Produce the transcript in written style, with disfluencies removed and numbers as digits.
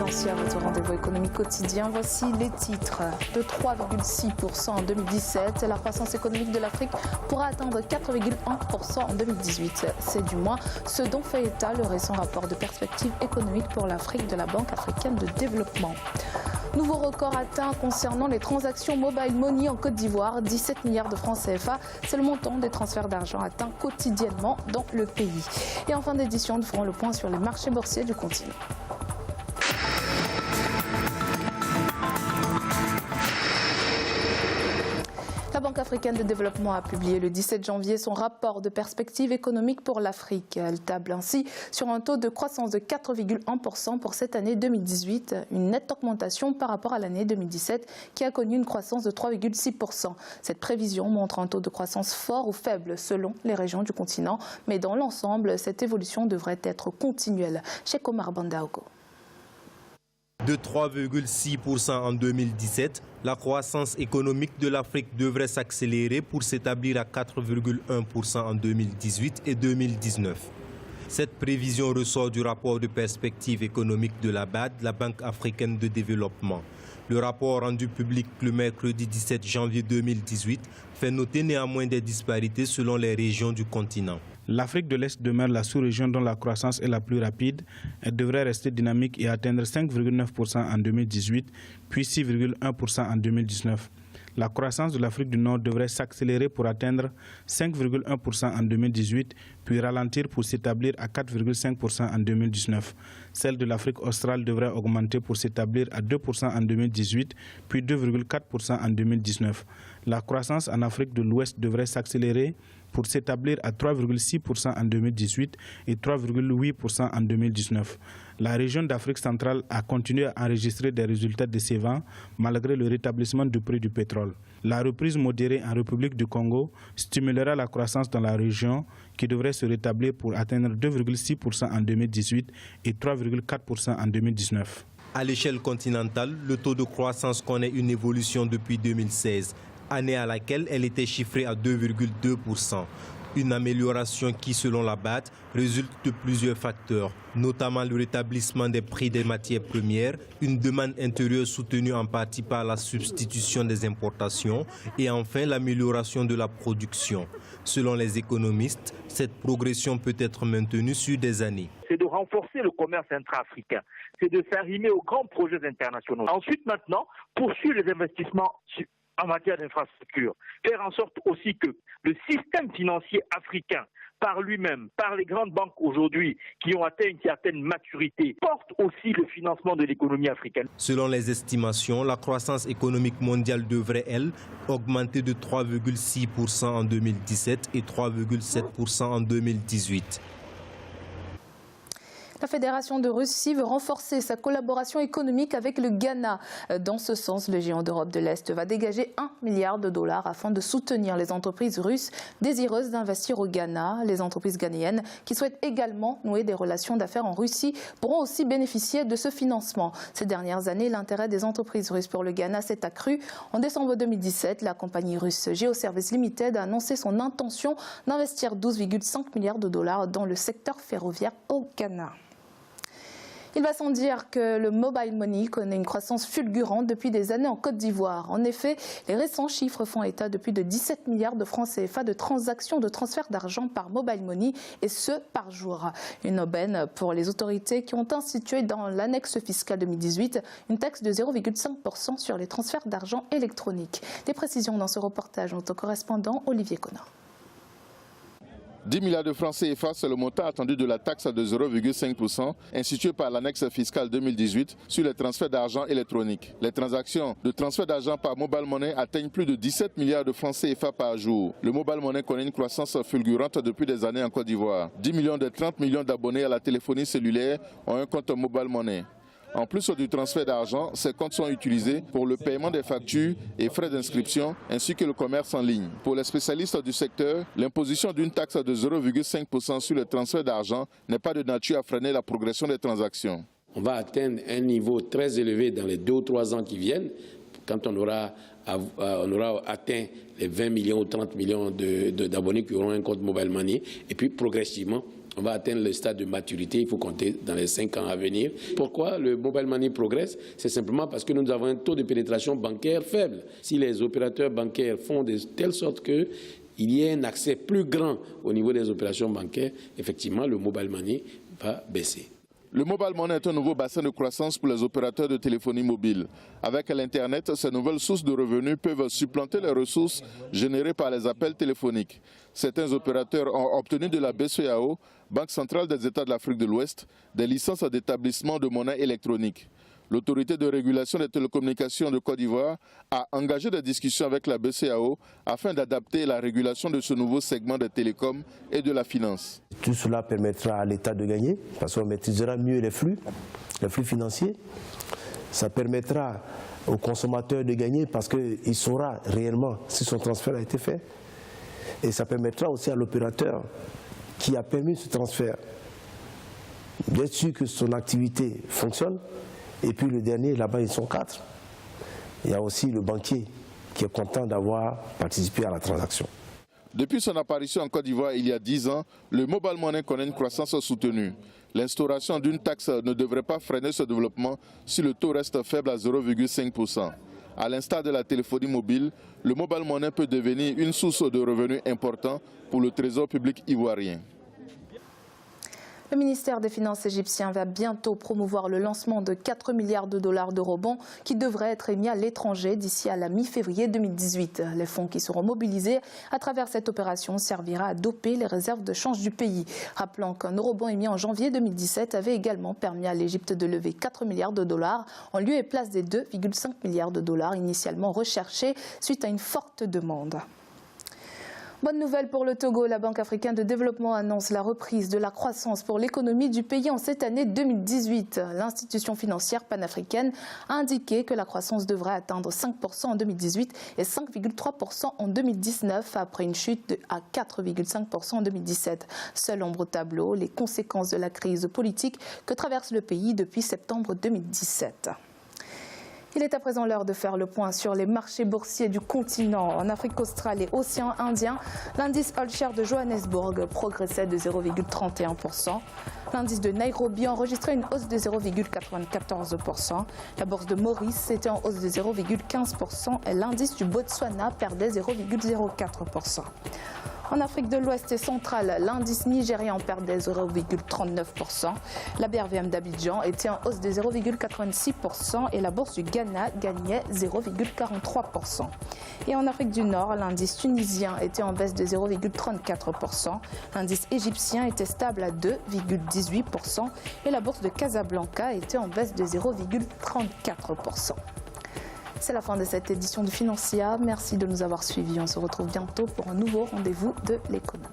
Financière, votre rendez-vous économique quotidien. Voici les titres. De 3,6% en 2017, la croissance économique de l'Afrique pourra atteindre 4,1% en 2018. C'est du moins ce dont fait état le récent rapport de perspective économique pour l'Afrique de la Banque africaine de développement. Nouveau record atteint concernant les transactions mobile money en Côte d'Ivoire, 17 milliards de francs CFA. C'est le montant des transferts d'argent atteints quotidiennement dans le pays. Et en fin d'édition, nous ferons le point sur les marchés boursiers du continent. La Banque africaine de développement a publié le 17 janvier son rapport de perspective économique pour l'Afrique. Elle table ainsi sur un taux de croissance de 4,1% pour cette année 2018, une nette augmentation par rapport à l'année 2017 qui a connu une croissance de 3,6%. Cette prévision montre un taux de croissance fort ou faible selon les régions du continent, mais dans l'ensemble, cette évolution devrait être continuelle. Cheikh Omar Bandaogo. De 3,6% en 2017, la croissance économique de l'Afrique devrait s'accélérer pour s'établir à 4,1% en 2018 et 2019. Cette prévision ressort du rapport de perspective économique de la BAD, la Banque africaine de développement. Le rapport rendu public le mercredi 17 janvier 2018 fait noter néanmoins des disparités selon les régions du continent. L'Afrique de l'Est demeure la sous-région dont la croissance est la plus rapide. Elle devrait rester dynamique et atteindre 5,9% en 2018, puis 6,1% en 2019. La croissance de l'Afrique du Nord devrait s'accélérer pour atteindre 5,1% en 2018, puis ralentir pour s'établir à 4,5% en 2019. Celle de l'Afrique australe devrait augmenter pour s'établir à 2% en 2018, puis 2,4% en 2019. La croissance en Afrique de l'Ouest devrait s'accélérer pour s'établir à 3,6% en 2018 et 3,8% en 2019. La région d'Afrique centrale a continué à enregistrer des résultats décevants malgré le rétablissement du prix du pétrole. La reprise modérée en République du Congo stimulera la croissance dans la région qui devrait se rétablir pour atteindre 2,6% en 2018 et 3,4% en 2019. À l'échelle continentale, le taux de croissance connaît une évolution depuis 2016. Année à laquelle elle était chiffrée à 2,2%. Une amélioration qui, selon la BAD, résulte de plusieurs facteurs, notamment le rétablissement des prix des matières premières, une demande intérieure soutenue en partie par la substitution des importations et enfin l'amélioration de la production. Selon les économistes, cette progression peut être maintenue sur des années. C'est de renforcer le commerce intra-africain, c'est de s'arrimer aux grands projets internationaux. Ensuite, maintenant, poursuivre les investissements en matière d'infrastructure, faire en sorte aussi que le système financier africain, par lui-même, par les grandes banques aujourd'hui qui ont atteint une certaine maturité, porte aussi le financement de l'économie africaine. Selon les estimations, la croissance économique mondiale devrait, elle, augmenter de 3,6% en 2017 et 3,7% en 2018. La Fédération de Russie veut renforcer sa collaboration économique avec le Ghana. Dans ce sens, le géant d'Europe de l'Est va dégager 1 milliard de dollars afin de soutenir les entreprises russes désireuses d'investir au Ghana. Les entreprises ghanéennes qui souhaitent également nouer des relations d'affaires en Russie pourront aussi bénéficier de ce financement. Ces dernières années, l'intérêt des entreprises russes pour le Ghana s'est accru. En décembre 2017, la compagnie russe GeoService Limited a annoncé son intention d'investir 12,5 milliards de dollars dans le secteur ferroviaire au Ghana. Il va sans dire que le mobile money connaît une croissance fulgurante depuis des années en Côte d'Ivoire. En effet, les récents chiffres font état de plus de 17 milliards de francs CFA de transactions de transfert d'argent par mobile money, et ce, par jour. Une aubaine pour les autorités qui ont institué dans l'annexe fiscale 2018 une taxe de 0,5% sur les transferts d'argent électroniques. Des précisions dans ce reportage de notre correspondant Olivier Connard. 10 milliards de francs CFA, c'est le montant attendu de la taxe de 0,5% instituée par l'annexe fiscale 2018 sur les transferts d'argent électroniques. Les transactions de transfert d'argent par mobile money atteignent plus de 17 milliards de francs CFA par jour. Le mobile money connaît une croissance fulgurante depuis des années en Côte d'Ivoire. 10 millions de 30 millions d'abonnés à la téléphonie cellulaire ont un compte mobile money. En plus du transfert d'argent, ces comptes sont utilisés pour le paiement des factures et frais d'inscription ainsi que le commerce en ligne. Pour les spécialistes du secteur, l'imposition d'une taxe de 0,5% sur le transfert d'argent n'est pas de nature à freiner la progression des transactions. On va atteindre un niveau très élevé dans les 2 ou 3 ans qui viennent, quand on aura atteint les 20 millions ou 30 millions d'abonnés qui auront un compte mobile money, et puis progressivement, on va atteindre le stade de maturité, il faut compter dans les 5 ans à venir. Pourquoi le mobile money progresse? C'est simplement parce que nous avons un taux de pénétration bancaire faible. Si les opérateurs bancaires font de telle sorte qu'il y ait un accès plus grand au niveau des opérations bancaires, effectivement, le mobile money va baisser. Le mobile money est un nouveau bassin de croissance pour les opérateurs de téléphonie mobile. Avec l'Internet, ces nouvelles sources de revenus peuvent supplanter les ressources générées par les appels téléphoniques. Certains opérateurs ont obtenu de la BCEAO, Banque centrale des États de l'Afrique de l'Ouest, des licences d'établissement de monnaie électronique. L'autorité de régulation des télécommunications de Côte d'Ivoire a engagé des discussions avec la BCEAO afin d'adapter la régulation de ce nouveau segment des télécoms et de la finance. Tout cela permettra à l'État de gagner parce qu'on maîtrisera mieux les flux financiers. Ça permettra au consommateur de gagner parce qu'il saura réellement si son transfert a été fait. Et ça permettra aussi à l'opérateur qui a permis ce transfert d'être sûr que son activité fonctionne. Et puis le dernier, là-bas, ils sont 4. Il y a aussi le banquier qui est content d'avoir participé à la transaction. Depuis son apparition en Côte d'Ivoire il y a 10 ans, le mobile money connaît une croissance soutenue. L'instauration d'une taxe ne devrait pas freiner ce développement si le taux reste faible à 0,5%. À l'instar de la téléphonie mobile, le mobile money peut devenir une source de revenus important pour le trésor public ivoirien. Le ministère des Finances égyptien va bientôt promouvoir le lancement de 4 milliards de dollars d'eurobonds qui devraient être émis à l'étranger d'ici à la mi-février 2018. Les fonds qui seront mobilisés à travers cette opération servira à doper les réserves de change du pays. Rappelons qu'un eurobond émis en janvier 2017 avait également permis à l'Égypte de lever 4 milliards de dollars en lieu et place des 2,5 milliards de dollars initialement recherchés suite à une forte demande. Bonne nouvelle pour le Togo, la Banque africaine de développement annonce la reprise de la croissance pour l'économie du pays en cette année 2018. L'institution financière panafricaine a indiqué que la croissance devrait atteindre 5% en 2018 et 5,3% en 2019 après une chute à 4,5% en 2017. Seul ombre au tableau, les conséquences de la crise politique que traverse le pays depuis septembre 2017. Il est à présent l'heure de faire le point sur les marchés boursiers du continent. En Afrique australe et océan Indien, l'indice All-Share de Johannesburg progressait de 0,31%. L'indice de Nairobi enregistrait une hausse de 0,94%. La bourse de Maurice était en hausse de 0,15% et l'indice du Botswana perdait 0,04%. En Afrique de l'Ouest et centrale, l'indice nigérian perdait 0,39%. La BRVM d'Abidjan était en hausse de 0,86% et la bourse du Ghana gagnait 0,43%. Et en Afrique du Nord, l'indice tunisien était en baisse de 0,34%. L'indice égyptien était stable à 2,18% et la bourse de Casablanca était en baisse de 0,34%. C'est la fin de cette édition de Financia. Merci de nous avoir suivis. On se retrouve bientôt pour un nouveau rendez-vous de l'économie.